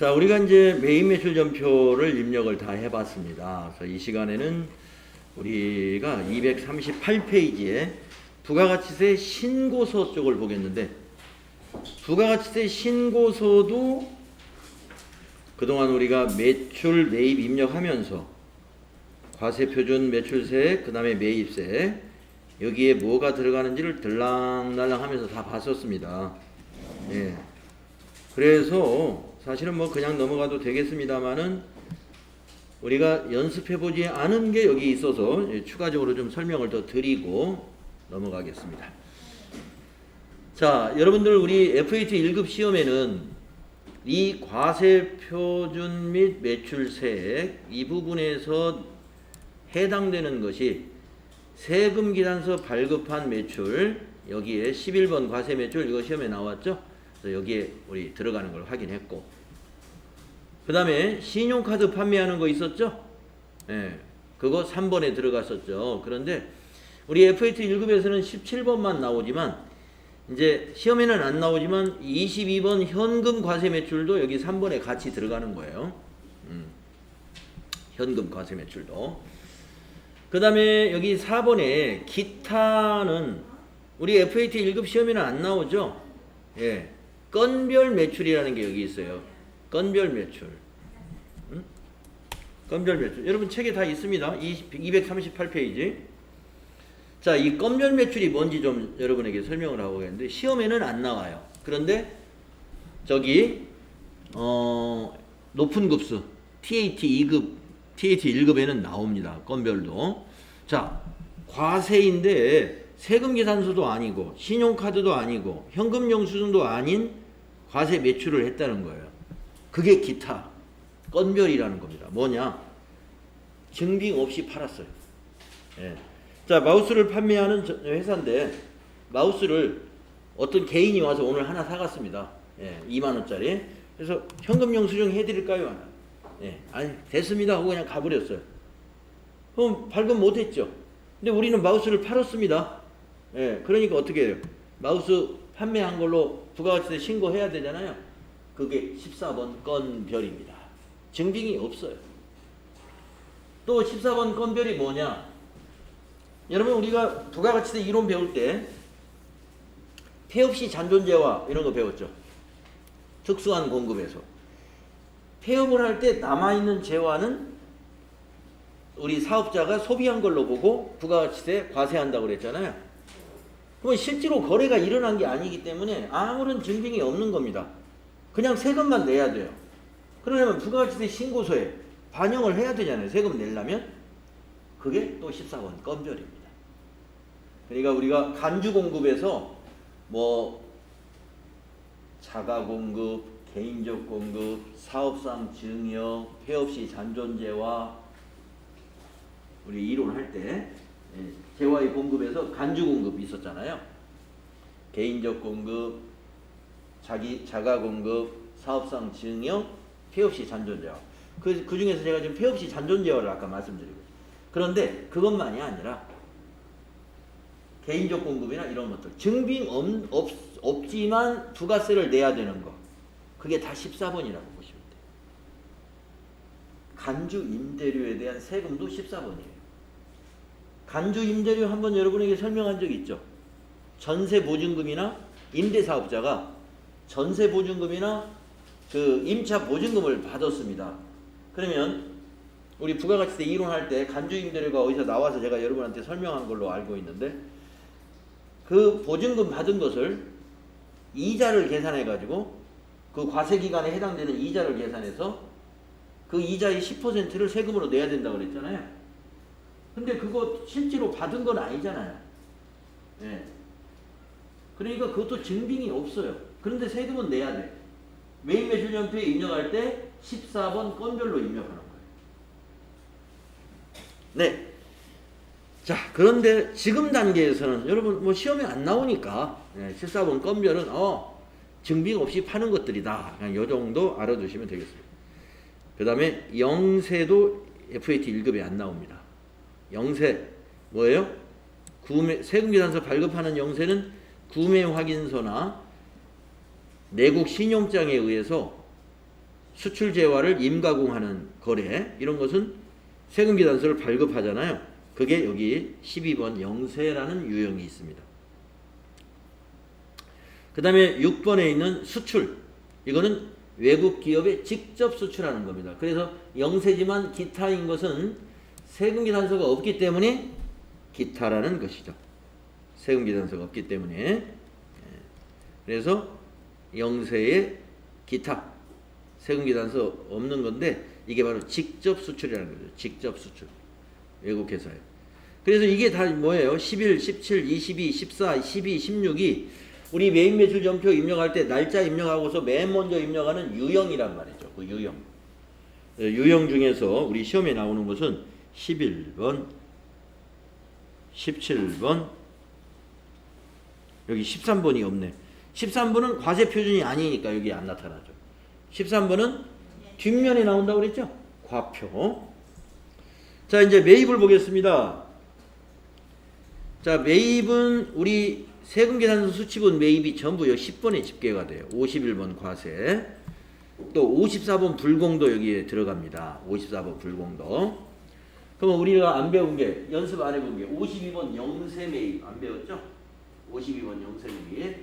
자, 우리가 이제 매입 매출 전표를 입력을 다 해봤습니다. 그래서 이 시간에는 우리가 238페이지에 부가가치세 신고서 쪽을 보겠는데, 부가가치세 신고서도 그동안 우리가 매출 매입 입력하면서 과세표준 매출세, 그 다음에 매입세, 여기에 뭐가 들어가는지를 들랑날랑 하면서 다 봤었습니다. 예. 그래서 사실은 뭐 그냥 넘어가도 되겠습니다만은 우리가 연습해보지 않은 게 여기 있어서 추가적으로 좀 설명을 더 드리고 넘어가겠습니다. 자, 여러분들 우리 FAT 1급 시험에는 이 과세표준 및 매출세액 이 부분에서 해당되는 것이 세금기단서 발급한 매출, 여기에 11번 과세매출, 이거 시험에 나왔죠? 그래서 여기에 우리 들어가는 걸 확인했고, 그 다음에 신용카드 판매하는 거 있었죠? 예, 그거 3번에 들어갔었죠. 그런데 우리 FAT 1급에서는 17번만 나오지만, 이제 시험에는 안 나오지만 22번 현금 과세매출도 여기 3번에 같이 들어가는 거예요. 현금 과세매출도. 그 다음에 여기 4번에 기타는 우리 FAT 1급 시험에는 안 나오죠? 예. 건별 매출이라는 게 여기 있어요. 건별 매출. 건별 매출. 여러분 책에 다 있습니다. 238페이지. 자, 이 건별 매출이 뭔지 좀 여러분에게 설명을 하고 있는데, 시험에는 안 나와요. 그런데 저기 높은 급수 TAT 2급, TAT 1급에는 나옵니다. 건별도. 자, 과세인데 세금 계산서도 아니고 신용카드도 아니고 현금 영수증도 아닌 과세 매출을 했다는 거예요. 그게 기타 건별이라는 겁니다. 뭐냐? 증빙 없이 팔았어요. 예. 자, 마우스를 판매하는 회사인데 마우스를 어떤 개인이 와서 오늘 하나 사갔습니다. 예, 2만원짜리. 그래서 현금 영수증 해드릴까요? 예, 아니 됐습니다 하고 그냥 가버렸어요. 그럼 발급 못했죠. 근데 우리는 마우스를 팔았습니다. 예, 그러니까 어떻게 해요? 마우스 판매한 걸로 부가가치세 신고해야 되잖아요. 그게 14번 건별입니다. 증빙이 없어요. 또 14번 건별이 뭐냐? 여러분 우리가 부가가치세 이론 배울 때 폐업시 잔존재화 이런 거 배웠죠. 특수한 공급에서. 폐업을 할 때 남아있는 재화는 우리 사업자가 소비한 걸로 보고 부가가치세 과세한다고 그랬잖아요. 그건 실제로 거래가 일어난 게 아니기 때문에 아무런 증빙이 없는 겁니다. 그냥 세금만 내야 돼요. 그러려면 부가가치세 신고서에 반영을 해야 되잖아요. 세금 내려면. 그게 또 14번 건별입니다. 그러니까 우리가 간주공급에서 뭐 자가공급, 개인적 공급, 사업상 증여, 폐업시 잔존재화, 우리 이론할 때 재화의 공급에서 간주 공급이 있었잖아요. 개인적 공급, 자가 공급, 사업상 증여, 폐업시 잔존재화. 그 중에서 제가 지금 폐업시 잔존재화를 아까 말씀드리고, 그런데 그것만이 아니라 개인적 공급이나 이런 것들 증빙 없지만 부가세를 내야 되는 거, 그게 다 14번이라고 보시면 돼요. 간주 임대료에 대한 세금도 14번이에요. 간주 임대료 한번 여러분에게 설명한 적 있죠? 전세 보증금이나 임대사업자가 전세 보증금이나 그 임차 보증금을 받았습니다. 그러면 우리 부가가치세 이론할 때 간주 임대료가 어디서 나와서 제가 여러분한테 설명한 걸로 알고 있는데, 그 보증금 받은 것을 이자를 계산해 가지고 그 과세기간에 해당되는 이자를 계산해서 그 이자의 10%를 세금으로 내야 된다고 그랬잖아요. 근데 그거 실제로 받은 건 아니잖아요. 예. 그러니까 그것도 증빙이 없어요. 그런데 세금은 내야 돼. 매입매출전표에 입력할 때 14번 건별로 입력하는 거예요. 네. 자, 그런데 지금 단계에서는 여러분 뭐 시험에 안 나오니까 14번 건별은 증빙 없이 파는 것들이다. 그냥 요 정도 알아두시면 되겠습니다. 그 다음에 영세도 FAT 1급에 안 나옵니다. 영세 뭐예요? 세금계산서 발급하는 영세는 구매 확인서나 내국 신용장에 의해서 수출 재화를 임가공하는 거래 이런 것은 세금계산서를 발급하잖아요. 그게 여기 12번 영세라는 유형이 있습니다. 그 다음에 6번에 있는 수출 이거는 외국 기업에 직접 수출하는 겁니다. 그래서 영세지만 기타인 것은 세금계산서가 없기 때문에 기타라는 것이죠. 세금계산서가 없기 때문에 그래서 영세의 기타 세금계산서 없는 건데 이게 바로 직접 수출이라는 거죠. 직접 수출 외국 회사에. 그래서 이게 다 뭐예요? 11, 17, 22, 14, 12, 16이 우리 매입 매출 전표 입력할 때 날짜 입력하고서 맨 먼저 입력하는 유형이란 말이죠. 그 유형. 유형 중에서 우리 시험에 나오는 것은 11번, 17번, 여기 13번이 없네. 13번은 과세 표준이 아니니까 여기 안 나타나죠. 13번은 뒷면에 나온다고 그랬죠? 과표. 자, 이제 매입을 보겠습니다. 자, 매입은 우리 세금계산서 수치본 매입이 전부 여기 10번에 집계가 돼요. 51번 과세. 또 54번 불공도 여기에 들어갑니다. 54번 불공도. 그러면 우리가 안 배운 게, 연습 안 해본 게 52번 영세 매입 안 배웠죠? 52번 영세 매입.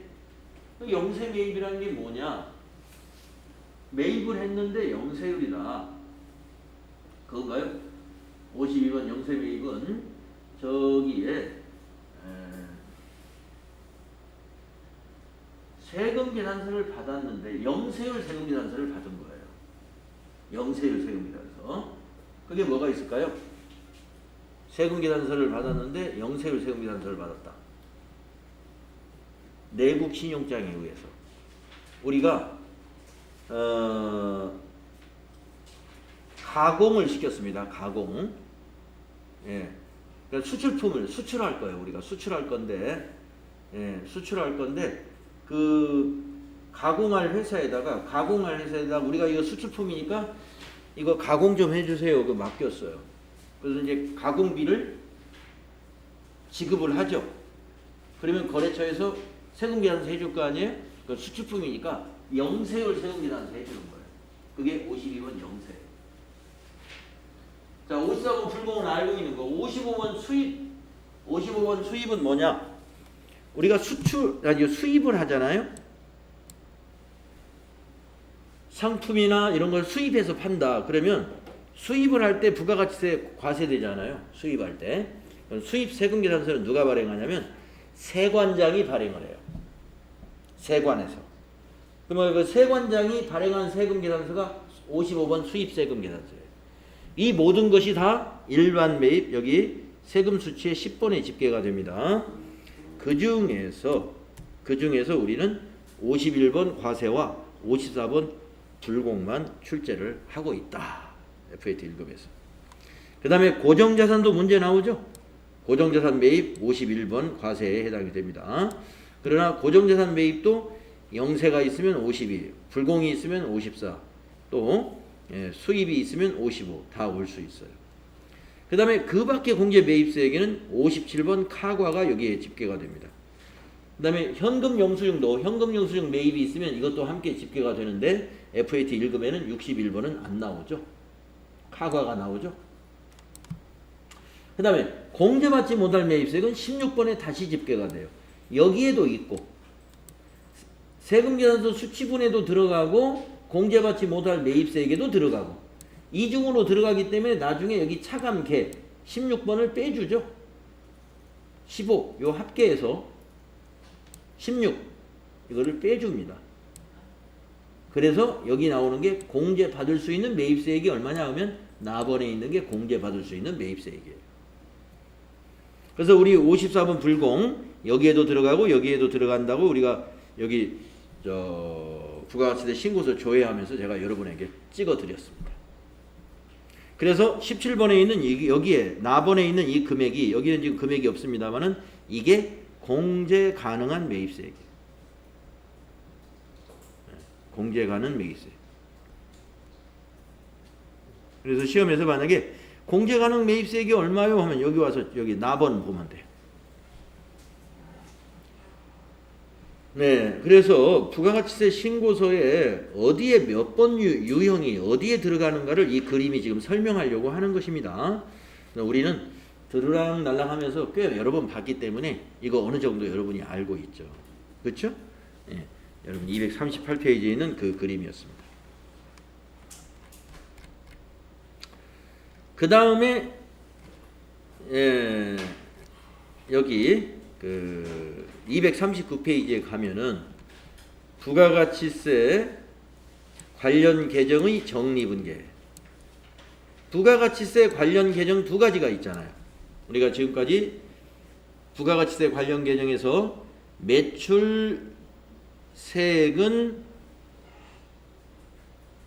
그 영세 매입이라는 게 뭐냐? 매입을 했는데 영세율이다. 그건가요? 52번 영세 매입은 저기에 세금계산서를 받았는데 영세율 세금계산서를 받은 거예요. 영세율 세금계산서. 그게 뭐가 있을까요? 세금계산서를 받았는데 영세율 세금계산서를 받았다. 내국 신용장에 의해서 우리가 가공을 시켰습니다. 가공. 예. 그러니까 수출품을 수출할 거예요. 우리가 수출할 건데, 수출할 건데 그 가공할 회사에다가 우리가 이거 수출품이니까 이거 가공 좀 해주세요. 그 맡겼어요. 그래서 이제 가공비를 지급을 하죠. 그러면 거래처에서 세금계산서 해줄 거 아니에요? 그 수출품이니까 영세율 세금계산서 해주는 거예요. 그게 52번 영세. 자, 54번 불공은 알고 있는 거. 55번 수입. 55번 수입은 뭐냐? 우리가 수입을 하잖아요. 상품이나 이런 걸 수입해서 판다. 그러면 수입을 할 때 부가가치세 과세되잖아요. 수입할 때. 수입 세금계산서는 누가 발행하냐면 세관장이 발행을 해요. 세관에서. 그러면 그 세관장이 발행한 세금계산서가 55번 수입세금계산서예요. 이 모든 것이 다 일반 매입 여기 세금 수치의 10번에 집계가 됩니다. 그 중에서 우리는 51번 과세와 54번 불공만 출제를 하고 있다. FAT 1급에서. 그 다음에 고정자산도 문제 나오죠. 고정자산 매입 51번 과세에 해당이 됩니다. 그러나 고정자산 매입도 영세가 있으면 52, 불공이 있으면 54, 또 수입이 있으면 55 다 올 수 있어요. 그 다음에 그 밖에 공제 매입세에게는 57번 카과가 여기에 집계가 됩니다. 그 다음에 현금 영수증 매입이 있으면 이것도 함께 집계가 되는데 FAT 1급에는 61번은 안 나오죠. 카과가 나오죠. 그 다음에 공제받지 못할 매입세액은 16번에 다시 집계가 돼요. 여기에도 있고 세금계산서 수치분에도 들어가고 공제받지 못할 매입세액에도 들어가고 이중으로 들어가기 때문에 나중에 여기 차감계 16번을 빼주죠. 15 요 합계에서 16 이거를 빼줍니다. 그래서 여기 나오는 게 공제받을 수 있는 매입세액이 얼마냐 하면 나번에 있는 게 공제받을 수 있는 매입세액이에요. 그래서 우리 54번 불공 여기에도 들어가고 여기에도 들어간다고 우리가 여기 부가가치세 신고서 조회하면서 제가 여러분에게 찍어 드렸습니다. 그래서 17번에 있는 여기에 나번에 있는 이 금액이 여기는 지금 금액이 없습니다만은 이게 공제 가능한 매입세액이에요. 공제 가능 매입세. 그래서 시험에서 만약에 공제 가능 매입세액이 얼마요? 하면 여기 와서 여기 나번 보면 돼요. 네, 그래서 부가가치세 신고서에 어디에 몇 번 유형이 어디에 들어가는가를 이 그림이 지금 설명하려고 하는 것입니다. 우리는 들으랑날랑하면서 꽤 여러 번 봤기 때문에 이거 어느 정도 여러분이 알고 있죠. 그렇죠? 네, 여러분 238페이지에 있는 그 그림이었습니다. 그 다음에 여기 그 239페이지에 가면은 부가가치세 관련 계정의 정리분계. 부가가치세 관련 계정 두 가지가 있잖아요. 우리가 지금까지 부가가치세 관련 계정에서 매출세액은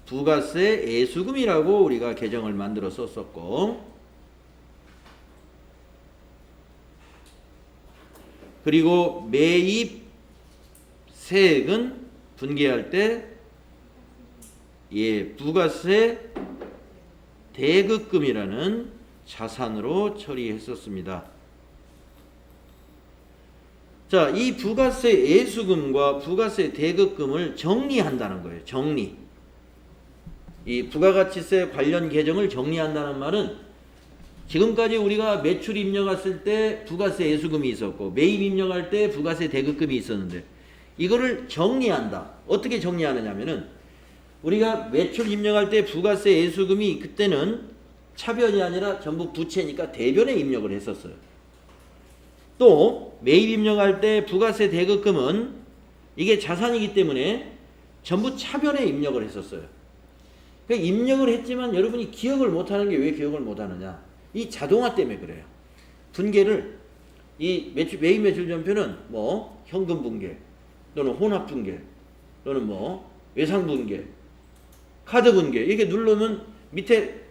부가세 애수금이라고 우리가 계정을 만들어 썼었고, 그리고 매입세액은 분계할 때 부가세 대급금이라는 자산으로 처리했었습니다. 자, 이 부가세 애수금과 부가세 대급금을 정리한다는 거예요. 정리. 이 부가가치세 관련 계정을 정리한다는 말은 지금까지 우리가 매출 입력했을 때 부가세 애수금이 있었고 매입 입력할 때 부가세 대급금이 있었는데 이거를 정리한다. 어떻게 정리하느냐면은 우리가 매출 입력할 때 부가세 애수금이 그때는 차변이 아니라 전부 부채니까 대변에 입력을 했었어요. 또 매입 입력할 때 부가세 대급금은 이게 자산이기 때문에 전부 차변에 입력을 했었어요. 그러니까 입력을 했지만 여러분이 기억을 못하는 게 왜 기억을 못하느냐? 이 자동화 때문에 그래요. 분계를 이 매입 매출 전표는 뭐 현금 분계 또는 혼합 분계 또는 뭐 외상 분계, 카드 분계 이렇게 누르면 밑에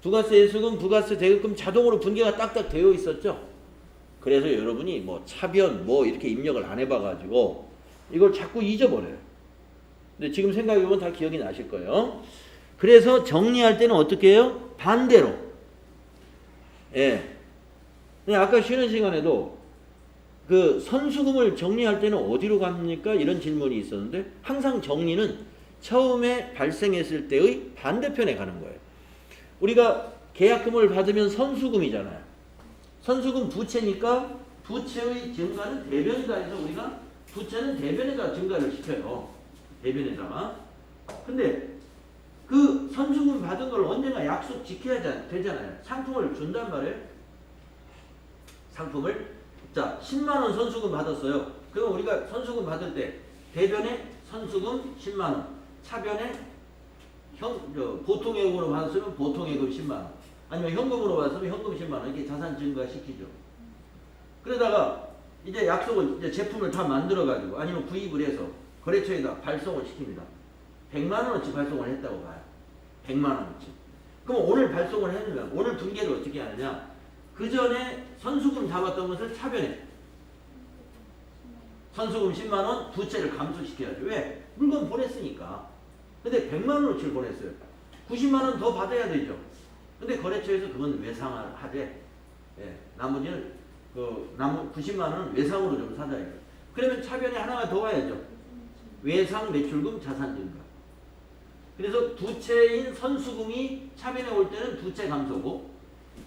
부가세 애수금, 부가세 대급금 자동으로 분계가 딱딱 되어 있었죠. 그래서 여러분이 뭐 차변 뭐 이렇게 입력을 안 해봐가지고 이걸 자꾸 잊어버려요. 근데 지금 생각해보면 다 기억이 나실 거예요. 그래서 정리할 때는 어떻게 해요? 반대로. 아까 쉬는 시간에도 그 선수금을 정리할 때는 어디로 갑니까? 이런 질문이 있었는데 항상 정리는 처음에 발생했을 때의 반대편에 가는 거예요. 우리가 계약금을 받으면 선수금이잖아요. 선수금 부채니까 부채의 증가는 대변이다 해서 우리가 부채는 대변에다 증가를 시켜요. 대변에다가. 근데 그 선수금 받은 걸 언젠가 약속 지켜야 되잖아요. 상품을 준단 말이에요. 상품을 자 10만원 선수금 받았어요. 그럼 우리가 선수금 받을 때 대변에 선수금 10만원, 차변에 보통예금으로 받았으면 보통예금 10만원, 아니면 현금으로 받았으면 현금 10만원 이렇게 자산 증가시키죠. 그러다가 이제 약속을 이제 제품을 다 만들어 가지고 아니면 구입을 해서 거래처에다 발송을 시킵니다. 100만원어치 발송을 했다고 봐요. 100만원어치. 그럼 오늘 발송을 했으면 오늘 분계를 어떻게 하느냐? 그 전에 선수금 잡았던 것을 차변에 선수금 10만원 부채를 감소시켜야죠. 왜? 물건 보냈으니까. 근데 100만원어치를 보냈어요. 90만원 더 받아야 되죠. 근데 거래처에서 그건 외상을 하되 나머지는 남은 90만원은 외상으로 좀 사자. 그러면 차변에 하나가 더 와야죠. 외상 매출금 자산 증가. 그래서 부채인 선수금이 차변에 올 때는 부채 감소고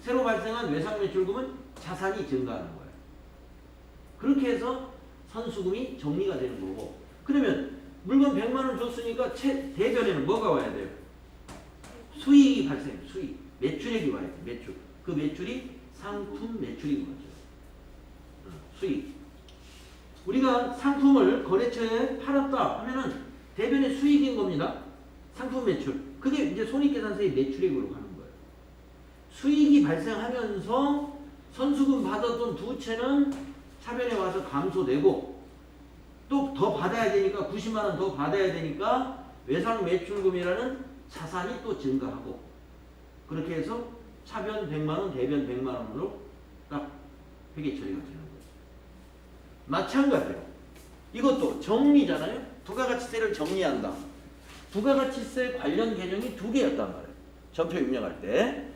새로 발생한 외상 매출금은 자산이 증가하는 거예요. 그렇게 해서 선수금이 정리가 되는 거고, 그러면 물건 100만원 줬으니까 대변에는 뭐가 와야 돼요? 수익이 발생, 수익. 매출액이 와야 돼요. 매출. 그 매출이 상품 매출인 거죠. 수익. 우리가 상품을 거래처에 팔았다 하면은 대변의 수익인 겁니다. 상품 매출. 그게 이제 손익계산서의 매출액으로 가는 거예요. 수익이 발생하면서 선수금 받았던 부채는 차변에 와서 감소되고 또 더 받아야 되니까 90만원 더 받아야 되니까 외상 매출금이라는 자산이 또 증가하고 그렇게 해서 차변 100만원, 대변 100만원으로 딱 회계 처리가 되는 거예요. 마찬가지로 이것도 정리잖아요. 부가가치세를 정리한다. 부가가치세 관련 계정이 두 개였단 말이에요. 전표 입력할 때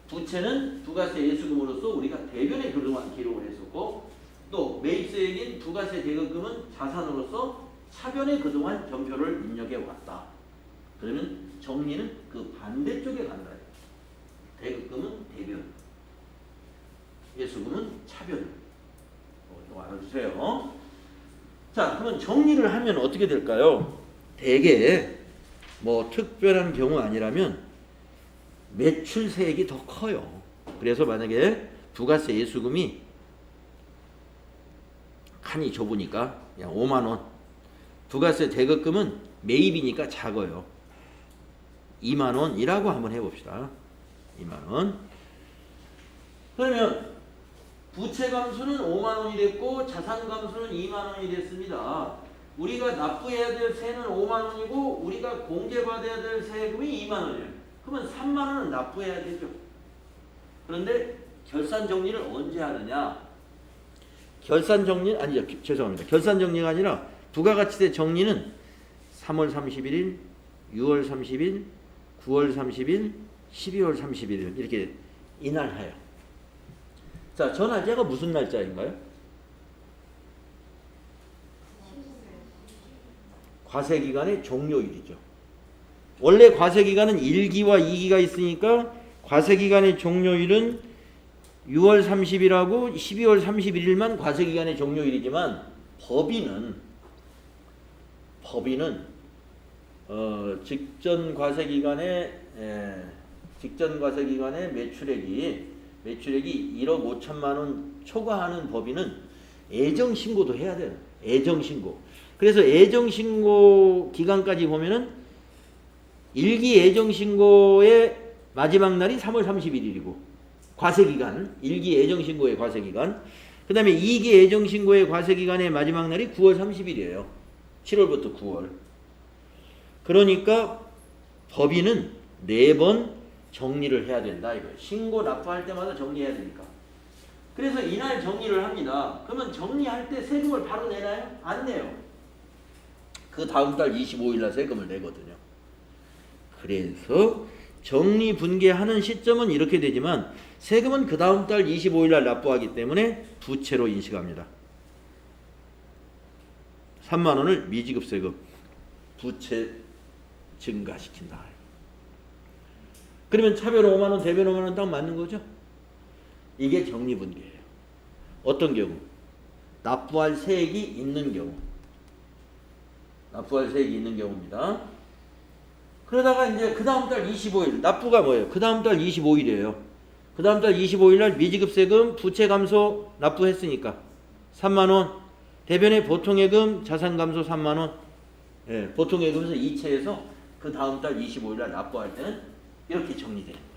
부채는 부가세 예수금으로서 우리가 대변에 그동안 기록을 했었고 또 매입세액인 부가세 대금금은 자산으로서 차변에 그동안 전표를 입력해 왔다. 그러면 정리는 그 반대쪽에 간다. 대금금은 대변, 예수금은 차변. 이거 알아주세요. 자, 그러면 정리를 하면 어떻게 될까요? 대개 뭐 특별한 경우 아니라면 매출세액이 더 커요. 그래서 만약에 부가세 예수금이 칸이 좁으니까 그냥 5만 원, 부가세 대금금은 매입이니까 작아요. 2만 원이라고 한번 해봅시다. 2만 원. 그러면 부채 감수는 5만 원이 됐고 자산 감수는 2만 원이 됐습니다. 우리가 납부해야 될 세는 5만 원이고 우리가 공제받아야 될 세금이 2만 원이에요. 그러면 3만 원은 납부해야 되죠. 그런데 결산 정리를 언제 하느냐? 결산 정리 아니죠. 죄송합니다. 결산 정리가 아니라 부가가치세 정리는 3월 31일, 6월 30일, 9월 30일, 12월 31일 이렇게 이날하여. 자, 저 날짜가 무슨 날짜인가요? 과세기간의 종료일이죠. 원래 과세기간은 1기와 2기가 있으니까 과세기간의 종료일은 6월 30일하고 12월 31일만 과세기간의 종료일이지만 법인은 직전 과세기간의 매출액이 1억 5천만 원 초과하는 법인은 애정 신고도 해야 돼요. 애정 신고. 그래서 애정 신고 기간까지 보면은 1기 애정 신고의 마지막 날이 3월 31일이고 과세기간, 1기 애정 신고의 과세기간. 그다음에 2기 애정 신고의 과세기간의 마지막 날이 9월 30일이에요. 7월부터 9월. 그러니까 법인은 4번 정리를 해야 된다 이거예요. 신고 납부할 때마다 정리해야 되니까. 그래서 이날 정리를 합니다. 그러면 정리할 때 세금을 바로 내나요? 안 내요. 그 다음 달 25일 날 세금을 내거든요. 그래서 정리 분개하는 시점은 이렇게 되지만 세금은 그 다음 달 25일 날 납부하기 때문에 부채로 인식합니다. 3만 원을 미지급 세금 부채 증가시킨다. 그러면 차변 5만 원, 대변 5만 원 딱 맞는 거죠? 이게 정리분개예요. 어떤 경우? 납부할 세액이 있는 경우. 납부할 세액이 있는 경우입니다. 그러다가 이제 그 다음 달 25일 납부가 뭐예요? 그 다음 달 25일이에요. 그 다음 달 25일 날 미지급 세금 부채 감소 납부했으니까 3만 원. 대변의 보통예금 자산 감소 3만 원. 예, 보통예금에서 이체해서 그 다음 달 25일 날 납부할 때는 이렇게 정리되는 거예요.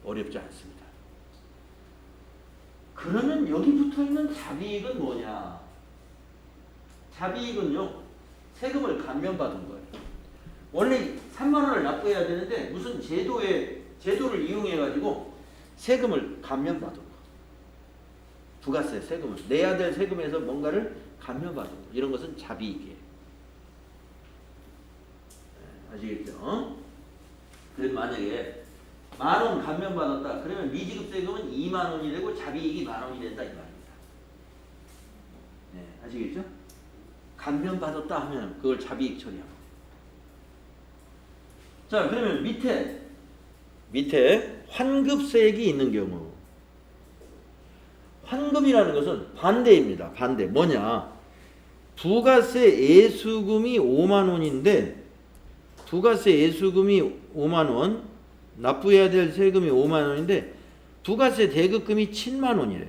어렵지 않습니다. 그러면 여기 붙어있는 자비익은 뭐냐? 자비익은요, 세금을 감면받은 거예요. 원래 3만 원을 납부해야 되는데 무슨 제도를 이용해가지고 세금을 감면받은 거. 부가세 세금을 내야 될 세금에서 뭔가를 감면받은 거. 이런 것은 자비익이에요. 아시겠죠? 그래서 만약에 10,000원 감면받았다. 그러면 미지급 세금은 2만 원이 되고 자비익이 10,000원이 된다 이 말입니다. 네, 아시겠죠? 감면받았다 하면 그걸 자비익 처리하고. 자, 그러면 밑에 환급세액이 있는 경우. 환급이라는 것은 반대입니다. 반대. 뭐냐? 부가세 예수금이 5만 원인데 부가세 예수금이 5만 원, 납부해야 될 세금이 5만 원인데 부가세 대급금이 7만 원이래.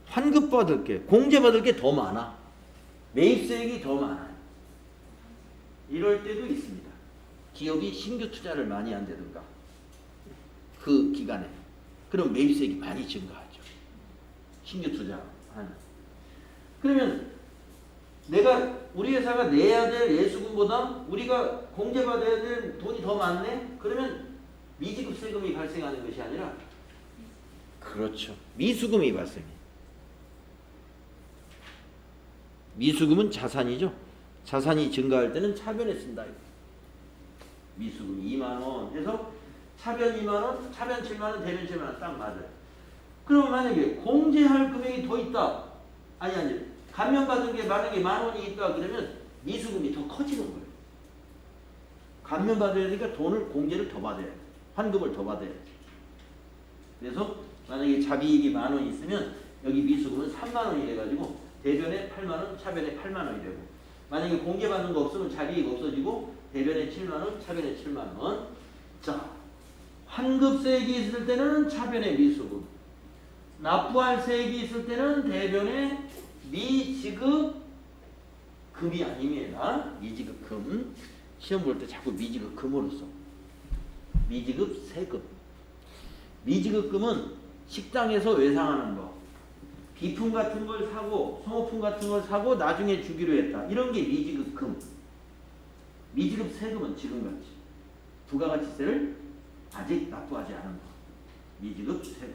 환급받을 게, 공제받을 게 더 많아. 매입세액이 더 많아요. 이럴 때도 있습니다. 기업이 신규 투자를 많이 한다든가 그 기간에 그럼 매입세액이 많이 증가하죠. 신규 투자하는. 그러면 우리 회사가 내야 될 예수금보다 우리가 공제받아야 될 돈이 더 많네? 그러면 미지급 세금이 발생하는 것이 아니라 그렇죠. 미수금이 발생해. 미수금은 자산이죠. 자산이 증가할 때는 차변에 쓴다. 미수금 2만 원 해서 차변 2만 원, 차변 7만 원, 대변 7만 원 딱 맞아요. 그럼 만약에 공제할 금액이 더 있다. 아니 감면받은 게 만약에 10,000원이 있다 그러면 미수금이 더 커지는 거예요. 감면받아야 되니까 돈을 공제를 더 받아야 돼. 환급을 더 받아야 돼. 그래서 만약에 자비익이 10,000원 있으면 여기 미수금은 30,000원이 돼가지고 대변에 80,000원, 차변에 80,000원이 되고 만약에 공제받는 거 없으면 자비익 없어지고 대변에 70,000원, 차변에 70,000원. 자, 환급세액이 있을 때는 차변에 미수금, 납부할 세액이 있을 때는 대변에 미지급 금이 아닙니다. 미지급 금. 시험 볼 때 자꾸 미지급 금으로 써. 미지급 세금. 미지급 금은 식당에서 외상하는 거, 비품 같은 걸 사고 소모품 같은 걸 사고 나중에 주기로 했다. 이런 게 미지급 금. 미지급 세금은 지금같이 부가가치세를 아직 납부하지 않은 거. 미지급 세금.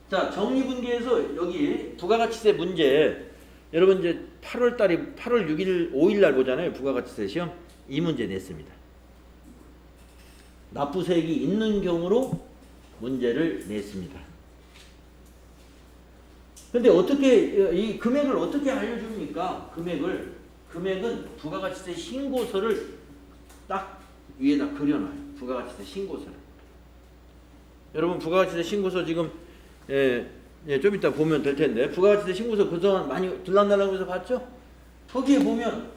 자, 정리분계에서 여기 부가가치세 문제 여러분 이제 8월 6일 5일 날 보잖아요. 부가가치세 시험. 이 문제 냈습니다. 납부세액이 있는 경우로 문제를 냈습니다. 근데 어떻게 이 금액을 어떻게 알려줍니까? 금액은 부가가치세 신고서를 딱 위에다 그려놔요. 부가가치세 신고서를. 여러분 부가가치세 신고서 지금 좀 이따 보면 될 텐데 부가가치세 신고서 그동안 많이 들락날락해서 봤죠? 거기에 보면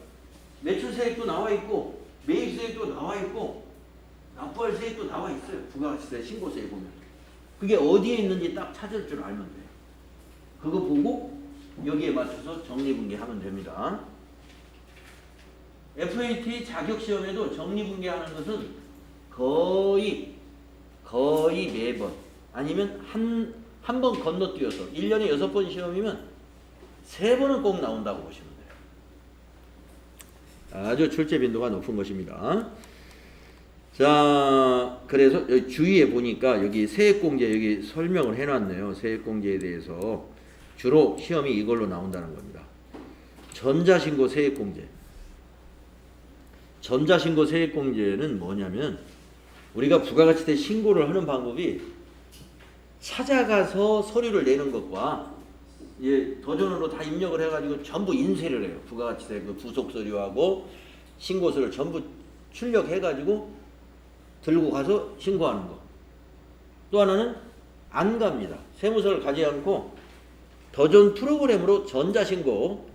매출세액도 나와 있고 매입세액도 나와 있고 납부할 세액도 나와 있어요. 부가가치세 신고서에 보면 그게 어디에 있는지 딱 찾을 줄 알면 돼요. 그거 보고 여기에 맞춰서 정리분계하면 됩니다. FAT 자격시험에도 정리분계하는 것은 거의 매번 아니면 한 번 건너뛰어서 1년에 6번 시험이면 3번은 꼭 나온다고 보시면 돼요. 아주 출제 빈도가 높은 것입니다. 자, 그래서 여기 주위에 보니까 여기 세액공제 여기 설명을 해놨네요. 세액공제에 대해서 주로 시험이 이걸로 나온다는 겁니다. 전자신고 세액공제. 전자신고 세액공제는 뭐냐면 우리가 부가가치세 신고를 하는 방법이 찾아가서 서류를 내는 것과 도전으로 다 입력을 해가지고 전부 인쇄를 해요. 부가가치세 그 부속 서류하고 신고서를 전부 출력해가지고 들고 가서 신고하는 거. 또 하나는 안 갑니다. 세무서를 가지 않고 도전 프로그램으로 전자신고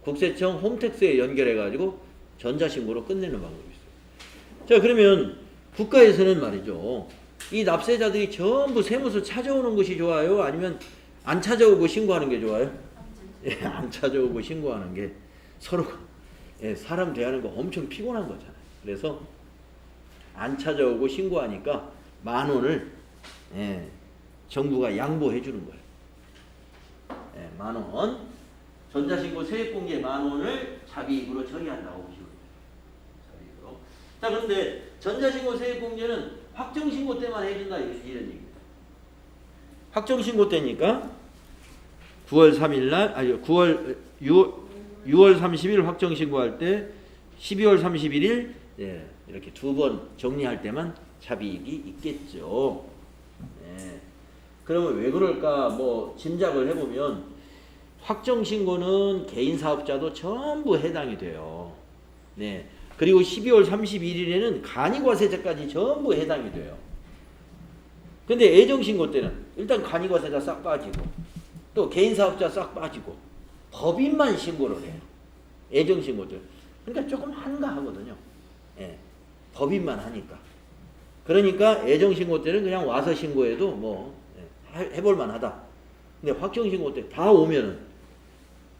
국세청 홈택스에 연결해가지고 전자신고로 끝내는 방법이 있어요. 자, 그러면 국가에서는 말이죠. 이 납세자들이 전부 세무서 찾아오는 것이 좋아요? 아니면 안 찾아오고 신고하는 게 좋아요? 안 찾아오고 신고하는 게 서로 사람 대하는 거 엄청 피곤한 거잖아요. 그래서 안 찾아오고 신고하니까 10,000원을 정부가 양보해 주는 거예요. 10,000원. 전자신고 세액공제 10,000원을 자비익으로 처리한다고 보시면 돼요. 자비익으로. 자, 그런데 전자신고 세액공제는 확정신고 때만 해준다 이런 얘기입니다. 확정신고 때니까 6월 30일 확정신고할 때 12월 31일 이렇게 2번 정리할 때만 자비익이 있겠죠. 그러면 왜 그럴까 뭐 짐작을 해보면 확정신고는 개인사업자도 전부 해당이 돼요. 그리고 12월 31일에는 간이과세자까지 전부 해당이 돼요. 근데 애정신고 때는 일단 간이과세자 싹 빠지고 또 개인사업자 싹 빠지고 법인만 신고를 해요. 애정신고 때. 그러니까 조금 한가하거든요. 법인만 하니까. 그러니까 애정신고 때는 그냥 와서 신고해도 뭐 해볼만 하다. 근데 확정신고 때 다 오면은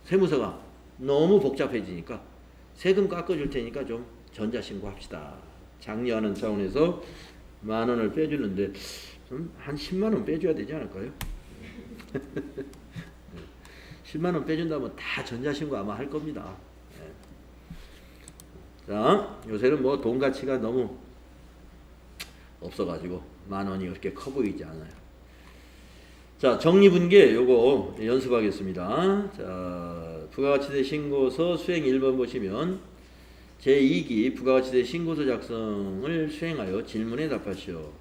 세무서가 너무 복잡해지니까 세금 깎아줄 테니까 좀 전자신고 합시다. 장려하는 차원에서 10,000원을 빼주는데 좀 한 10만원 빼줘야 되지 않을까요? 10만원 빼준다면 다 전자신고 아마 할 겁니다. 자, 요새는 뭐 돈 가치가 너무 없어가지고 10,000원이 그렇게 커 보이지 않아요. 자, 정리분계 요거 연습하겠습니다. 자, 부가가치세 신고서 수행 1번 보시면 제2기 부가가치세 신고서 작성을 수행하여 질문에 답하시오.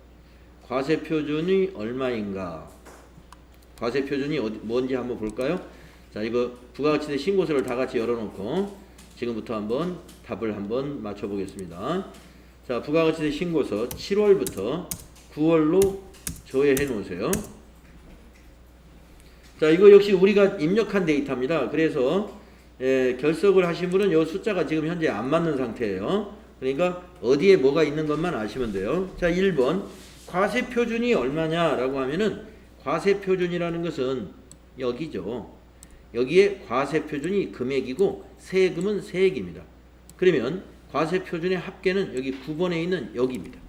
과세 표준이 얼마인가? 과세 표준이 뭔지 한번 볼까요? 자, 이거 부가가치세 신고서를 다 같이 열어놓고 지금부터 한번 답을 한번 맞춰보겠습니다. 자, 부가가치세 신고서 7월부터 9월로 조회해 놓으세요. 자, 이거 역시 우리가 입력한 데이터입니다. 그래서 결석을 하신 분은 이 숫자가 지금 현재 안 맞는 상태예요. 그러니까 어디에 뭐가 있는 것만 아시면 돼요. 자, 1번 과세 표준이 얼마냐라고 하면은 과세 표준이라는 것은 여기죠. 여기에 과세 표준이 금액이고 세금은 세액입니다. 그러면 과세 표준의 합계는 여기 9번에 있는 여기입니다.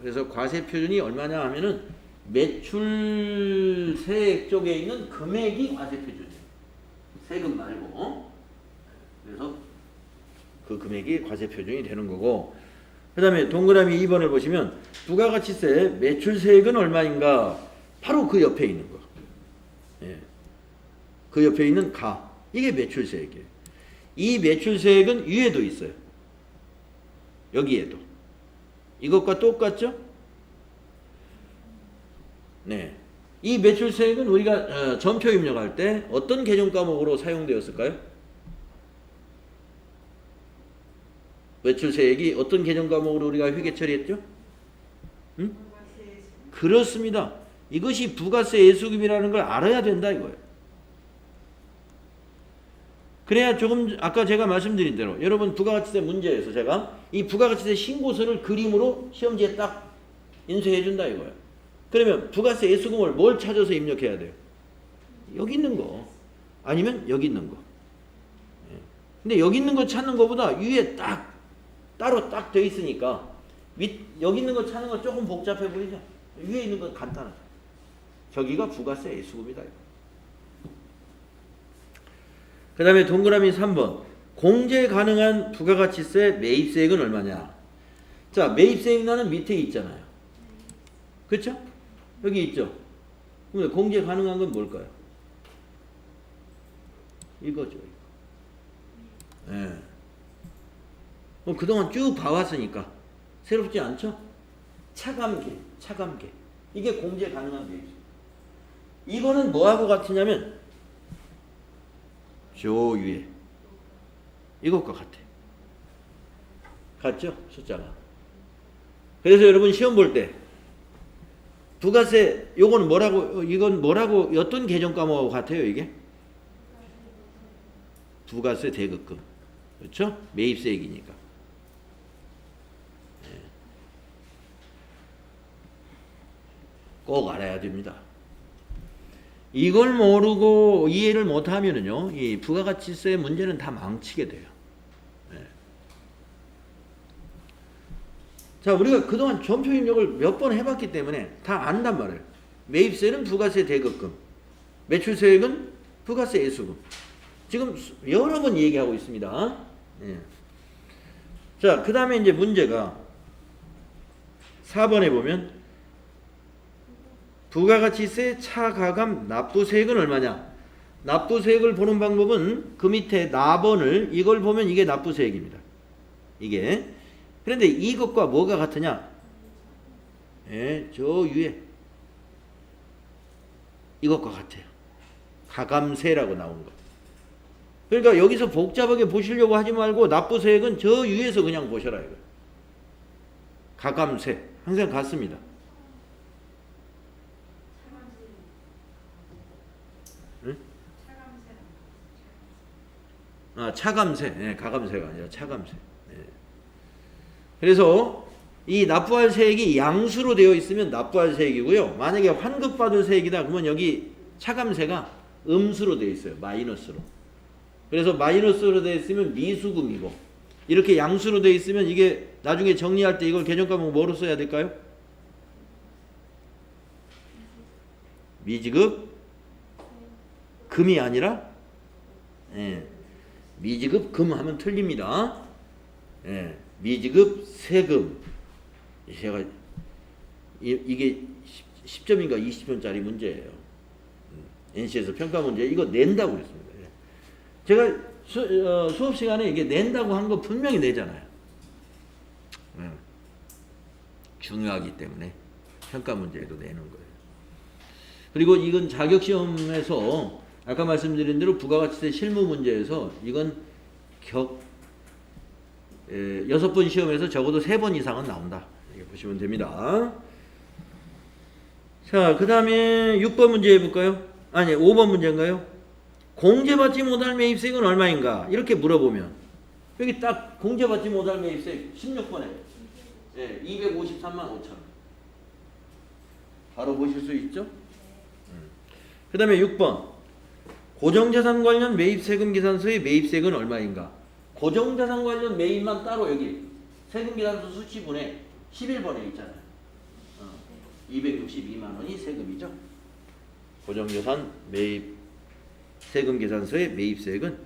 그래서 과세 표준이 얼마냐 하면은 매출 세액 쪽에 있는 금액이 과세 표준이에요. 세금 말고. 그래서 그 금액이 과세 표준이 되는 거고. 그 다음에 동그라미 2번을 보시면 부가가치세 매출세액은 얼마인가? 바로 그 옆에 있는 거. 그 옆에 있는 가. 이게 매출세액이에요. 이 매출세액은 위에도 있어요. 여기에도. 이것과 똑같죠? 네. 이 매출세액은 우리가 전표 입력할 때 어떤 계정 과목으로 사용되었을까요? 매출세액이 어떤 계정 과목으로 우리가 회계 처리했죠? 응? 그렇습니다. 이것이 부가세 예수금이라는 걸 알아야 된다 이거예요. 그래야 조금 아까 제가 말씀드린 대로 여러분 부가가치세 문제에서 제가 이 부가가치세 신고서를 그림으로 시험지에 딱 인쇄해 준다 이거예요. 그러면 부가세 예수금을 뭘 찾아서 입력해야 돼요? 여기 있는 거 아니면 여기 있는 거. 근데 여기 있는 거 찾는 것보다 위에 딱 따로 딱 돼 있으니까 여기 있는 거 찾는 거 조금 복잡해 보이죠? 위에 있는 건 간단하죠. 저기가 부가세 예수금이다 이거. 그 다음에 동그라미 3번 공제 가능한 부가가치세 매입세액은 얼마냐? 자, 매입세액란은 밑에 있잖아요. 그렇죠? 여기 있죠. 그럼 공제 가능한 건 뭘까요? 이거죠. 예. 그동안 쭉 봐왔으니까 새롭지 않죠? 차감계. 이게 공제 가능한 매입세. 이거는 뭐하고 같으냐면 저 위에 이것과 같아요. 같죠? 숫자가. 그래서 여러분 시험 볼 때 부가세 요거는 뭐라고 이건 뭐라고 어떤 계정 과목하고 같아요 이게? 부가세 대급금. 그렇죠? 매입세액이니까. 꼭 알아야 됩니다. 이걸 모르고 이해를 못하면은요, 이 부가가치세 문제는 다 망치게 돼요. 자, 우리가 그동안 전표 입력을 몇 번 해봤기 때문에 다 안단 말이에요. 매입세는 부가세 대급금, 매출세액은 부가세 예수금. 지금 여러 번 얘기하고 있습니다. 자, 그 다음에 이제 문제가 4번에 보면 부가가치세 차가감 납부세액은 얼마냐? 납부세액을 보는 방법은 그 밑에 납원을 이걸 보면 이게 납부세액입니다. 이게. 그런데 이것과 뭐가 같으냐? 저 위에 이것과 같아요. 가감세라고 나온 거. 그러니까 여기서 복잡하게 보시려고 하지 말고 납부세액은 저 위에서 그냥 보셔라 이거. 가감세 항상 같습니다. 차감세, 가감세가 아니라 차감세. 그래서 이 납부할 세액이 양수로 되어 있으면 납부할 세액이고요. 만약에 환급받을 세액이다 그러면 여기 차감세가 음수로 되어 있어요. 마이너스로. 그래서 마이너스로 되어 있으면 미수금이고 이렇게 양수로 되어 있으면 이게 나중에 정리할 때 이걸 계정과목 뭐로 써야 될까요? 미지급 금이 아니라 미지급 금 하면 틀립니다. 미지급 세금. 제가 이게 10점인가 20점짜리 문제예요. NC에서 평가 문제 이거 낸다고 그랬습니다. 제가 수업 시간에 이게 낸다고 한 거 분명히 내잖아요. 중요하기 때문에 평가 문제에도 내는 거예요. 그리고 이건 자격시험에서 아까 말씀드린 대로 부가가치세 실무 문제에서 이건 6번 시험에서 적어도 3번 이상은 나온다. 이렇게 보시면 됩니다. 자, 그 다음에 6번 문제 해볼까요? 아니, 5번 문제인가요? 공제받지 못할 매입세액은 얼마인가? 이렇게 물어보면 여기 딱 공제받지 못할 매입세액 16번에 253만 5천 원. 바로 보실 수 있죠? 그 다음에 6번 고정자산 관련 매입세금 계산서의 매입세액은 얼마인가? 고정자산 관련 매입만 따로 여기 세금계산서 수치분에 11번에 있잖아요. 262만 원이 세금이죠. 고정자산 매입 세금계산서의 매입세액은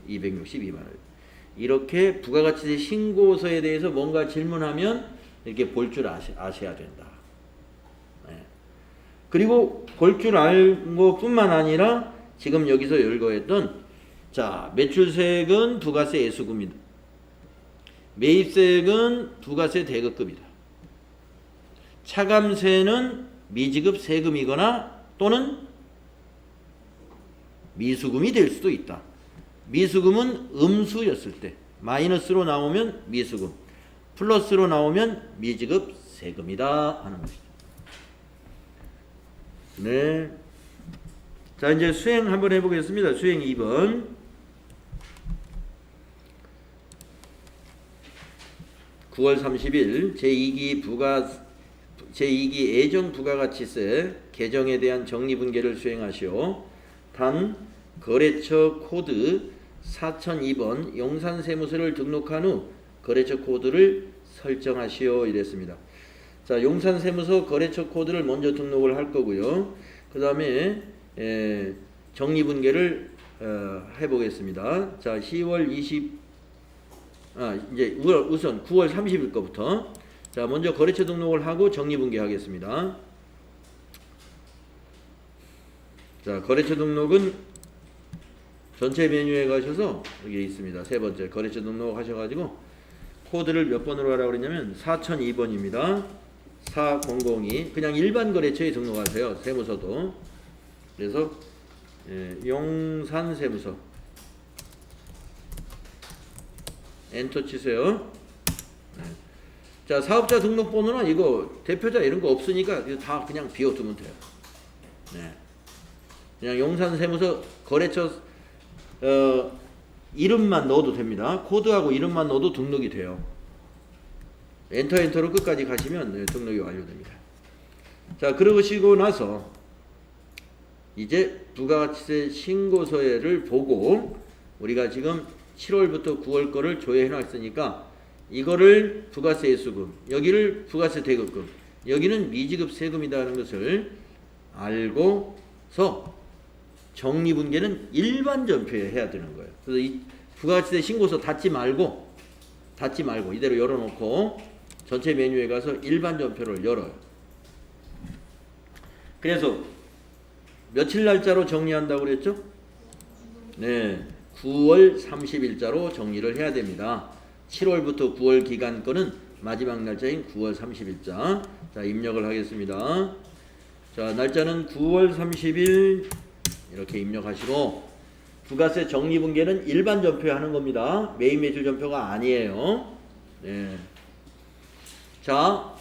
262만 원. 이렇게 부가가치세 신고서에 대해서 뭔가 질문하면 이렇게 볼 줄 아셔야 된다. 그리고 볼 줄 알고 뿐만 아니라 지금 여기서 열거했던 자, 매출세액은 부가세 예수금이다. 매입세액은 부가세 대급급이다. 차감세는 미지급 세금이거나 또는 미수금이 될 수도 있다. 미수금은 음수였을 때 마이너스로 나오면 미수금, 플러스로 나오면 미지급 세금이다 하는 것이죠. 네. 자, 이제 수행 한번 해보겠습니다. 수행 2번. (9월 30일) 제2기 예정 부가가치세 개정에 대한 정리분계를 수행하시오. 단 거래처 코드 4002번 용산세무서를 등록한 후 거래처 코드를 설정하시오 이랬습니다. 자, 용산세무서 거래처 코드를 먼저 등록을 할 거고요. 그 다음에 정리분계를 해보겠습니다. 자, 이제 우선 9월 30일 거부터 자, 먼저 거래처 등록을 하고 정리분계 하겠습니다. 자, 거래처 등록은 전체 메뉴에 가셔서 여기 있습니다. 세 번째 거래처 등록 하셔가지고 코드를 몇 번으로 하라고 그랬냐면 4002번입니다. 4002 그냥 일반 거래처에 등록하세요. 세무서도. 그래서 용산세무서 엔터 치세요. 자, 사업자 등록번호나 이거 대표자 이런 거 없으니까 이거 다 그냥 비워두면 돼요. 네. 그냥 용산세무서 거래처 이름만 넣어도 됩니다. 코드하고 이름만 넣어도 등록이 돼요. 엔터로 끝까지 가시면 등록이 완료됩니다. 자, 그러시고 나서 이제 부가가치세 신고서를 보고 우리가 지금 7월부터 9월 거를 조회해 놨으니까 이거를 부가세 예수금, 여기를 부가세 대급금, 여기는 미지급 세금이라는 것을 알고서 정리분계는 일반 전표에 해야 되는 거예요. 그래서 이 부가가치세 신고서 닫지 말고 이대로 열어놓고 전체 메뉴에 가서 일반 전표를 열어요. 그래서 며칠 날짜로 정리한다고 그랬죠? 네, 9월 30일자로 정리를 해야 됩니다. 7월부터 9월 기간 거는 마지막 날짜인 9월 30일자. 자, 입력을 하겠습니다. 자, 날짜는 9월 30일 이렇게 입력하시고 부가세 정리분계는 일반 전표에 하는 겁니다. 매입 매출 전표가 아니에요. 네. 자,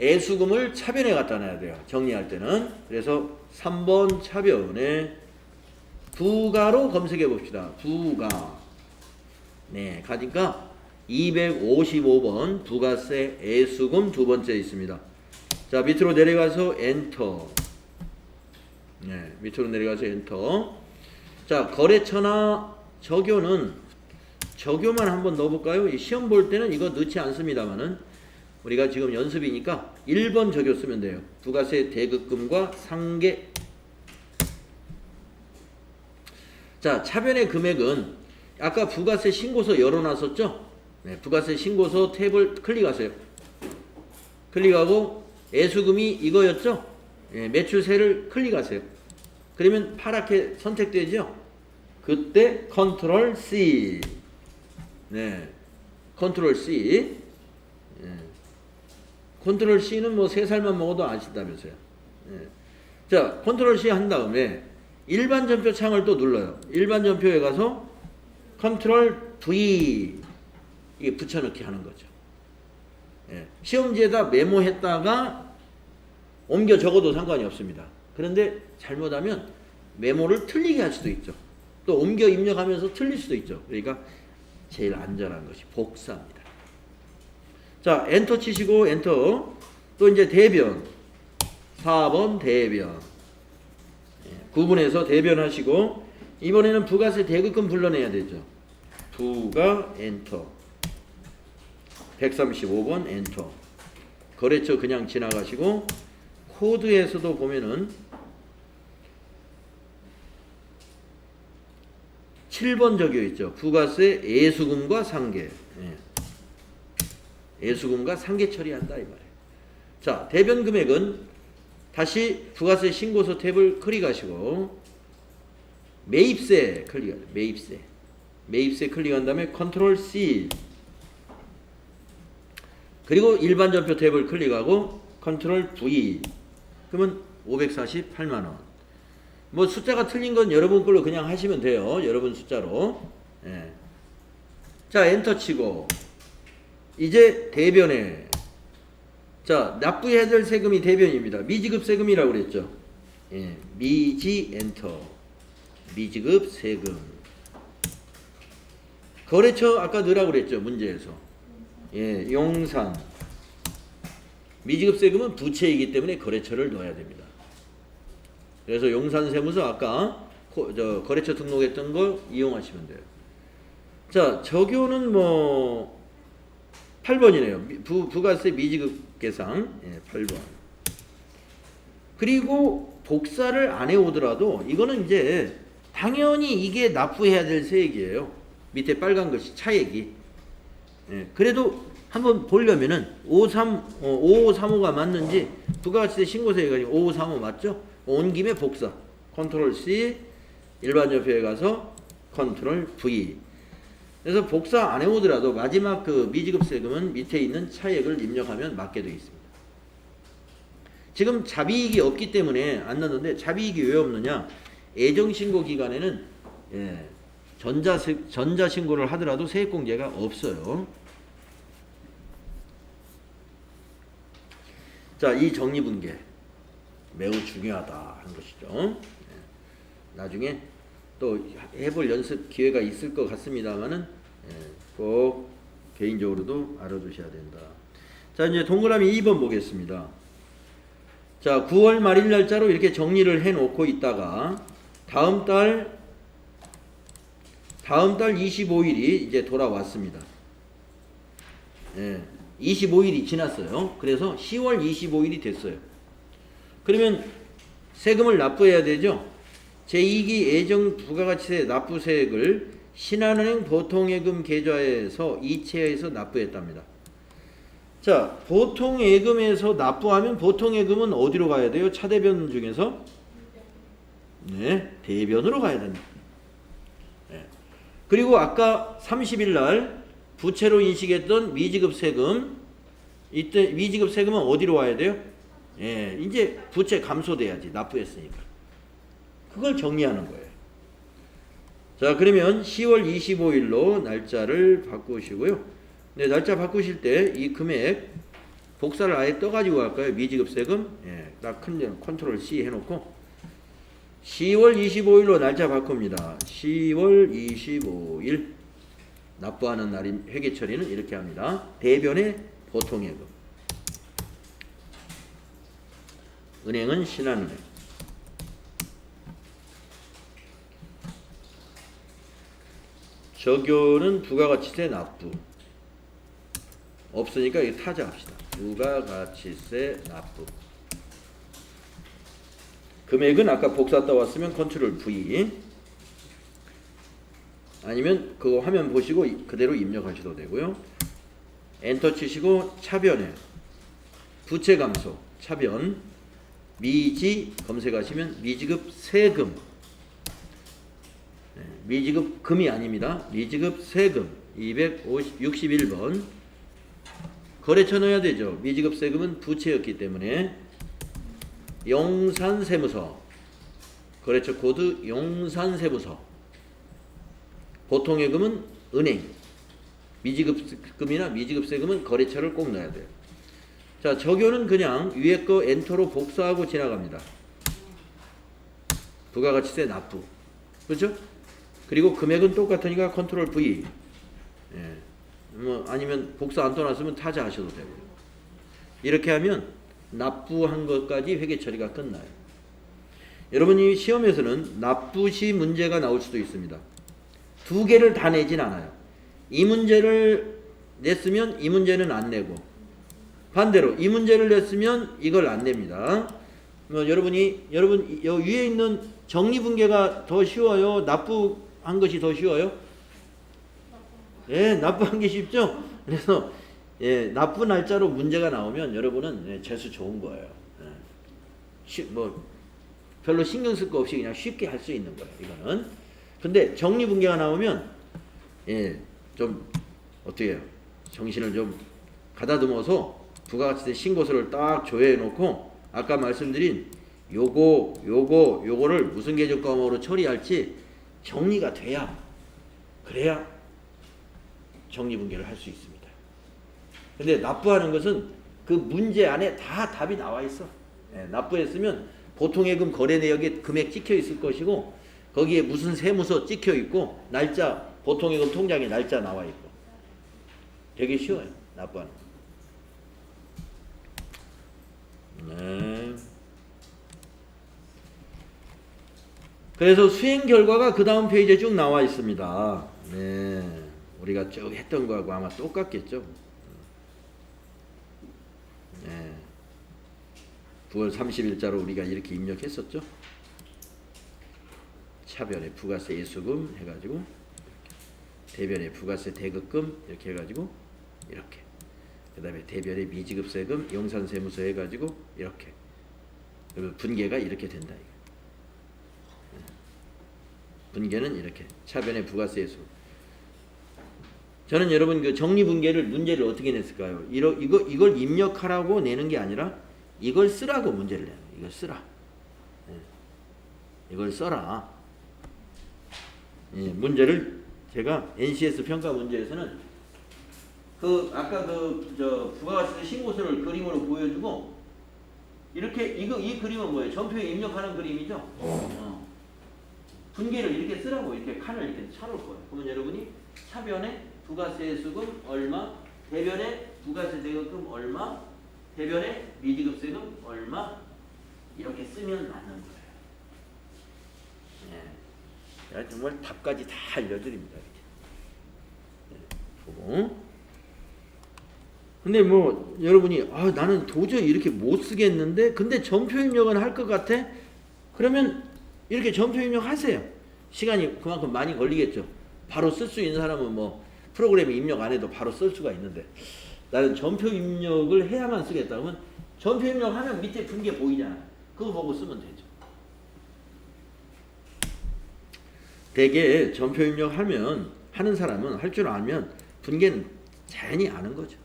애수금을 차변에 갖다 놔야 돼요. 정리할 때는. 그래서 3번 차변에 부가로 검색해 봅시다. 부가. 네, 가니까 255번 부가세 애수금 두 번째 있습니다. 자, 밑으로 내려가서 엔터. 네, 밑으로 내려가서 엔터. 자, 거래처나 적요는 적요만 한번 넣어볼까요? 이 시험 볼 때는 이거 넣지 않습니다만은 우리가 지금 연습이니까 1번 적요 쓰면 돼요. 부가세 대급금과 상계. 자, 차변의 금액은 아까 부가세 신고서 열어놨었죠? 네, 부가세 신고서 탭을 클릭하세요. 클릭하고 애수금이 이거였죠? 네, 매출세를 클릭하세요. 그러면 파랗게 선택되죠? 그때 컨트롤 C. 네. 컨트롤 C. 예. 컨트롤 C는 뭐 3살만 먹어도 아신다면서요. 예. 자, 컨트롤 C 한 다음에 일반 전표 창을 또 눌러요. 일반 전표에 가서 컨트롤 V 이게 붙여넣기 하는 거죠. 예. 시험지에다 메모했다가 옮겨 적어도 상관이 없습니다. 그런데 잘못하면 메모를 틀리게 할 수도 있죠. 또 옮겨 입력하면서 틀릴 수도 있죠. 그러니까 제일 안전한 것이 복사입니다. 자, 엔터 치시고 엔터. 또 이제 대변. 4번 대변. 구분해서 대변하시고 이번에는 부가세 대급금 불러내야 되죠. 부가 엔터. 135번 엔터. 거래처 그냥 지나가시고 코드에서도 보면은 7번 적혀 있죠. 부가세 애수금과 상계. 애수금과 상계 처리한다 이 말이에요. 자, 대변 금액은 다시 부가세 신고서 탭을 클릭하시고 매입세 클릭하세요. 매입세. 매입세 클릭한 다음에 컨트롤 C. 그리고 일반 전표 탭을 클릭하고 컨트롤 V. 그러면 548만 원. 뭐 숫자가 틀린 건 여러분 걸로 그냥 하시면 돼요. 여러분 숫자로. 예. 자, 엔터 치고 이제 대변에 자, 납부해야 될 세금이 대변입니다. 미지급 세금이라고 그랬죠. 예. 미지 엔터. 미지급 세금. 거래처 아까 넣으라고 그랬죠. 문제에서. 예, 용산. 미지급 세금은 부채이기 때문에 거래처를 넣어야 됩니다. 그래서 용산세무서 아까 거래처 등록했던 거 이용하시면 돼요. 자, 적용은 뭐 8번이네요. 부가세 미지급 계상. 예, 8번. 그리고 복사를 안 해오더라도 이거는 이제 당연히 이게 납부해야 될 세액이에요. 밑에 빨간 것이 차액이. 예, 그래도 한번 보려면은 5535가 맞는지 부가가치세 신고세가 5535 맞죠? 온 김에 복사. 컨트롤 C. 일반 전표에 가서 컨트롤 V. 그래서 복사 안 해오더라도 마지막 그 미지급 세금은 밑에 있는 차액을 입력하면 맞게 되어 있습니다. 지금 자비익이 없기 때문에 안 넣는데 자비익이 왜 없느냐? 애정신고 기간에는 예, 전자신고를 하더라도 세액공제가 없어요. 자, 이 정리분계 매우 중요하다 하는 것이죠. 예, 나중에 또 해볼 연습 기회가 있을 것 같습니다만은 예, 꼭 개인적으로도 알아두셔야 된다. 자, 이제 동그라미 2번 보겠습니다. 자, 9월 말일 날짜로 이렇게 정리를 해 놓고 있다가 다음 달 25일이 이제 돌아왔습니다. 예, 25일이 지났어요. 그래서 10월 25일이 됐어요. 그러면 세금을 납부해야 되죠. 제2기 예정 부가가치세 납부세액을 신한은행 보통예금 계좌에서 이체해서 납부했답니다. 자, 보통예금에서 납부하면 보통예금은 어디로 가야 돼요? 차대변 중에서? 네, 대변으로 가야 됩니다. 네. 그리고 아까 30일 날 부채로 인식했던 미지급 세금, 이때 미지급 세금은 어디로 와야 돼요? 예, 이제 부채 감소돼야지. 납부했으니까. 그걸 정리하는 거예요. 자, 그러면 10월 25일로 날짜를 바꾸시고요. 네, 날짜 바꾸실 때 이 금액 복사를 아예 떠가지고 갈까요? 미지급 세금. 예, 딱 큰 컨트롤 C 해놓고 10월 25일로 날짜 바꿉니다. 10월 25일 납부하는 날이 회계 처리는 이렇게 합니다. 대변의 보통예금. 은행은 신한은행. 적용은 부가가치세 납부. 없으니까 이거 타자 합시다. 부가가치세 납부. 금액은 아까 복사 떠왔으면 컨트롤 V. 아니면 그거 화면 보시고 그대로 입력하셔도 되고요. 엔터 치시고 차변에 부채 감소 차변 미지 검색하시면 미지급 세금 미지급 금이 아닙니다. 미지급 세금 261번 거래처 넣어야 되죠. 미지급 세금은 부채였기 때문에 용산세무서 거래처 코드 용산세무서 보통예금은 은행 미지급금이나 미지급세금은 거래처를 꼭 넣어야 돼요. 자, 적용은 그냥 위에 거 엔터로 복사하고 지나갑니다. 부가가치세 납부. 그렇죠? 그리고 금액은 똑같으니까 컨트롤 V. 예. 뭐 아니면 복사 안 떠났으면 타자 하셔도 되고. 이렇게 하면 납부한 것까지 회계 처리가 끝나요. 여러분이 시험에서는 납부 시 문제가 나올 수도 있습니다. 두 개를 다 내진 않아요. 이 문제를 냈으면 이 문제는 안 내고 반대로 이 문제를 냈으면 이걸 안 냅니다. 여러분 위에 있는 정리분계가 더 쉬워요? 납부한 것이 더 쉬워요? 예, 납부한 게 쉽죠? 그래서 예, 납부 날짜로 문제가 나오면 여러분은 예, 재수 좋은 거예요. 예. 뭐 별로 신경 쓸 거 없이 그냥 쉽게 할 수 있는 거예요. 이거는. 근데 정리분계가 나오면 예, 좀 어떻게 해요? 정신을 좀 가다듬어서 부가가치세 신고서를 딱 조회해 놓고 아까 말씀드린 요거를 무슨 계적 과목으로 처리할지 정리가 돼야 그래야 정리분계를 할 수 있습니다. 근데 납부하는 것은 그 문제 안에 다 답이 나와 있어. 예, 납부했으면 보통예금 거래 내역에 금액 찍혀 있을 것이고 거기에 무슨 세무서 찍혀 있고 날짜 보통예금 통장에 날짜 나와 있고 되게 쉬워요. 납부하는 거. 네. 그래서 수행 결과가 그 다음 페이지에 쭉 나와 있습니다. 네. 우리가 쭉 했던 거하고 아마 똑같겠죠. 네. 9월 30일자로 우리가 이렇게 입력했었죠. 차별의 부가세 예수금 해가지고 대별의 부가세 대급금 이렇게 해가지고 이렇게 그 다음에 대별의 미지급세금 용산세무서 해가지고 이렇게 그리고 분계가 이렇게 된다. 분계는 이렇게 차변의 부가세 예수금. 저는 여러분 그 정리분계를 문제를 어떻게 냈을까요? 이걸 입력하라고 내는 게 아니라 이걸 쓰라고 문제를 내는 거예요. 이걸 쓰라. 이걸 써라. 문제를 제가 NCS 평가 문제에서는 그 아까 그 부가가치세 신고서를 그림으로 보여주고 이렇게 이 그림은 뭐예요? 전표에 입력하는 그림이죠. 분계를 이렇게 쓰라고 이렇게 칸을 이렇게 쳐놓을 거예요. 그러면 여러분이 차변에 부가세 수금 얼마, 대변에 부가세 대급금 얼마, 대변에 미지급세금 얼마 이렇게 쓰면 맞는 거예요. 제가 정말 답까지 다 알려드립니다. 이렇게. 보고. 근데 뭐 여러분이 나는 도저히 이렇게 못 쓰겠는데 근데 전표 입력은 할 것 같아? 그러면 이렇게 전표 입력하세요. 시간이 그만큼 많이 걸리겠죠. 바로 쓸 수 있는 사람은 뭐 프로그램에 입력 안 해도 바로 쓸 수가 있는데 나는 전표 입력을 해야만 쓰겠다 그러면 전표 입력하면 밑에 분계 보이잖아. 그거 보고 쓰면 되죠. 대개 전표 입력하면 하는 사람은 할 줄 알면 분계는 자연히 아는 거죠.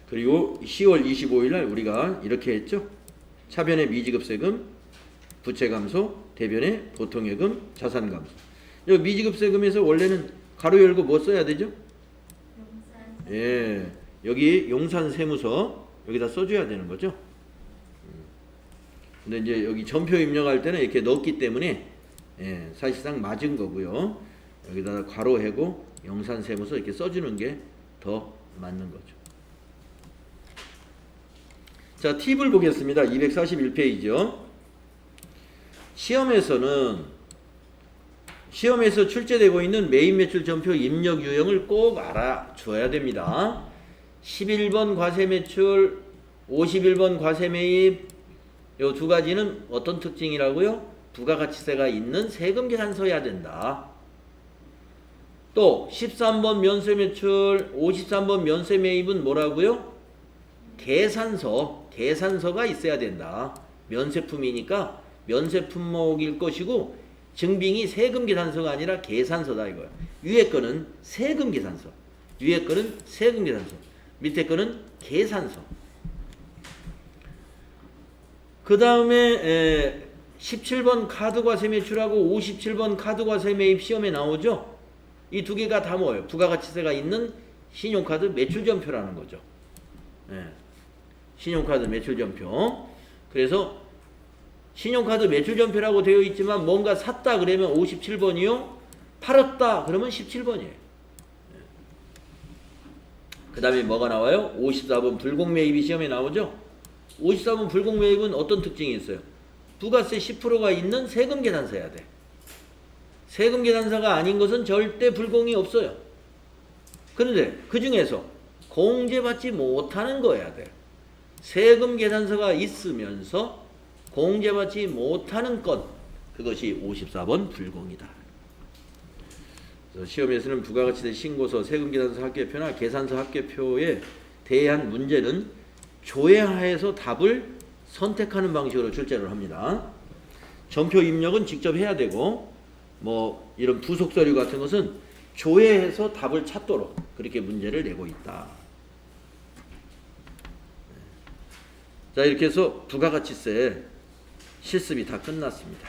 그리고 10월 25일 날 우리가 이렇게 했죠. 차변의 미지급세금, 부채감소, 대변의 보통예금, 자산감소. 여기 미지급세금에서 원래는 가로 열고 뭐 써야 되죠? 예, 여기 용산세무서 여기다 써줘야 되는 거죠. 근데 이제 여기 전표 입력할 때는 이렇게 넣었기 때문에 예, 사실상 맞은 거고요. 여기다가 괄호해고 용산세무서 이렇게 써주는 게 더 맞는 거죠. 자, 팁을 보겠습니다. 241페이지요. 시험에서 출제되고 있는 매입 매출 전표 입력 유형을 꼭 알아줘야 됩니다. 11번 과세 매출, 51번 과세 매입 요 두 가지는 어떤 특징이라고요? 부가가치세가 있는 세금 계산서여야 된다. 또 13번 면세 매출, 53번 면세 매입은 뭐라고요? 계산서. 계산서가 있어야 된다. 면세품이니까 면세품목일 것이고 증빙이 세금 계산서가 아니라 계산서다 이거야. 위에 거는 세금 계산서, 위에 거는 세금 계산서, 밑에 거는 계산서. 그 다음에 17번 카드과세 매출하고 57번 카드과세 매입 시험에 나오죠. 이 두 개가 다 뭐예요? 부가가치세가 있는 신용카드 매출전표라는 거죠. 신용카드 매출전표. 그래서 신용카드 매출전표라고 되어 있지만 뭔가 샀다 그러면 57번이요. 팔았다 그러면 17번이에요. 그 다음에 뭐가 나와요? 54번 불공매입이 시험에 나오죠. 54번 불공매입은 어떤 특징이 있어요? 부가세 10%가 있는 세금 계산서야 돼. 세금 계산서가 아닌 것은 절대 불공이 없어요. 그런데 그 중에서 공제받지 못하는 거야 돼. 세금 계산서가 있으면서 공제받지 못하는 건 그것이 54번 불공이다. 그래서 시험에서는 부가가치세 신고서, 세금계산서 합계표나 계산서 합계표에 대한 문제는 조회하에서 답을 선택하는 방식으로 출제를 합니다. 전표 입력은 직접 해야 되고 뭐 이런 부속 서류 같은 것은 조회해서 답을 찾도록 그렇게 문제를 내고 있다. 자, 이렇게 해서 부가가치세 실습이 다 끝났습니다.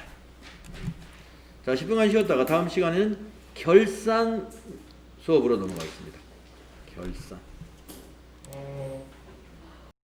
자, 10분간 쉬었다가 다음 시간에는 결산 수업으로 넘어가겠습니다. 결산.